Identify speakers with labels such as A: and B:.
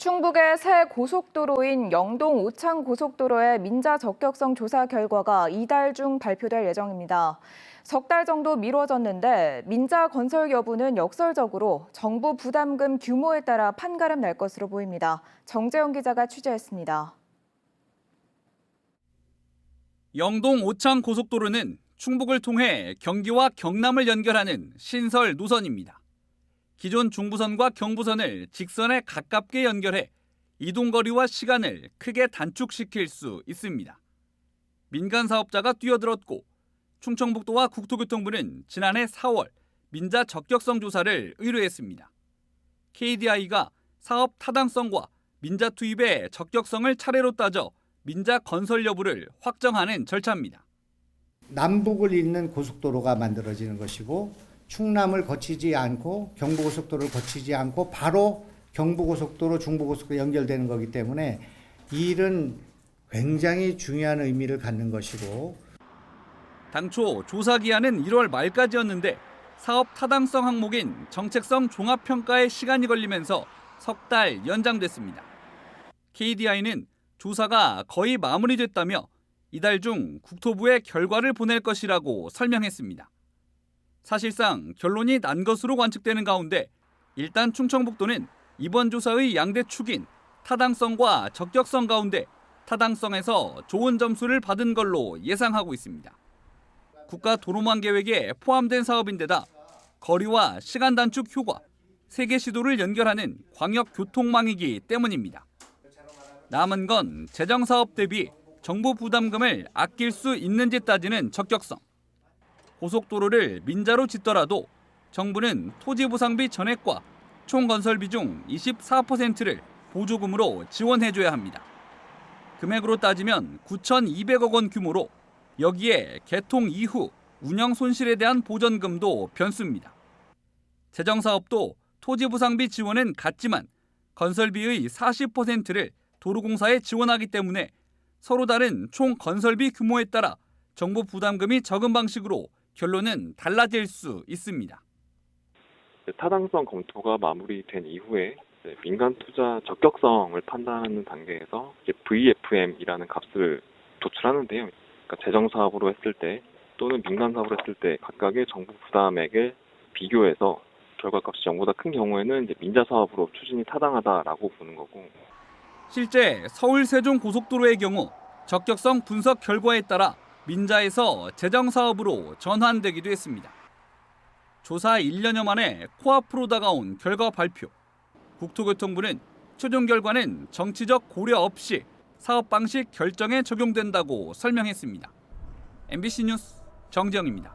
A: 충북의 새 고속도로인 영동 오창 고속도로의 민자 적격성 조사 결과가 이달 중 발표될 예정입니다. 석 달 정도 미뤄졌는데 민자 건설 여부는 역설적으로 정부 부담금 규모에 따라 판가름 날 것으로 보입니다. 정재영 기자가 취재했습니다.
B: 영동 오창 고속도로는 충북을 통해 경기와 경남을 연결하는 신설 노선입니다. 기존 중부선과 경부선을 직선에 가깝게 연결해 이동거리와 시간을 크게 단축시킬 수 있습니다. 민간 사업자가 뛰어들었고 충청북도와 국토교통부는 지난해 4월 민자 적격성 조사를 의뢰했습니다. KDI가 사업 타당성과 민자 투입의 적격성을 차례로 따져 민자 건설 여부를 확정하는 절차입니다.
C: 남북을 잇는 고속도로가 만들어지는 것이고 충남을 거치지 않고 경부고속도로를 거치지 않고 바로 경부고속도로, 중부고속도로 연결되는 거기 때문에 이 일은 굉장히 중요한 의미를 갖는 것이고
B: 당초 조사 기한은 1월 말까지였는데 사업 타당성 항목인 정책성 종합평가에 시간이 걸리면서 석 달 연장됐습니다. KDI는 조사가 거의 마무리됐다며 이달 중 국토부에 결과를 보낼 것이라고 설명했습니다. 사실상 결론이 난 것으로 관측되는 가운데 일단 충청북도는 이번 조사의 양대 축인 타당성과 적격성 가운데 타당성에서 좋은 점수를 받은 걸로 예상하고 있습니다. 국가도로망 계획에 포함된 사업인데다 거리와 시간 단축 효과, 세개 시도를 연결하는 광역교통망이기 때문입니다. 남은 건 재정사업 대비 정부 부담금을 아낄 수 있는지 따지는 적격성. 고속도로를 민자로 짓더라도 정부는 토지보상비 전액과 총건설비 중 24%를 보조금으로 지원해줘야 합니다. 금액으로 따지면 9,200억 원 규모로 여기에 개통 이후 운영 손실에 대한 보전금도 변수입니다. 재정사업도 토지보상비 지원은 같지만 건설비의 40%를 도로공사에 지원하기 때문에 서로 다른 총 건설비 규모에 따라 정부 부담금이 적은 방식으로 결론은 달라질 수 있습니다.
D: 타당성 검토가 마무리된 이후에 민간 투자 적격성을 판단하는 단계에서 VFM이라는 값을 도출하는데요. 그러니까 재정 사업으로 했을 때 또는 민간 사업으로 했을 때 각각의 정부 부담액을 비교해서 결과값이 전보다 큰 경우에는 민자 사업으로 추진이 타당하다라고 보는 거고.
B: 실제 서울 세종 고속도로의 경우 적격성 분석 결과에 따라 민자에서 재정 사업으로 전환되기도 했습니다. 조사 1년여 만에 코앞으로 다가온 결과 발표. 국토교통부는 최종 결과는 정치적 고려 없이 사업 방식 결정에 적용된다고 설명했습니다. MBC 뉴스 정재영입니다.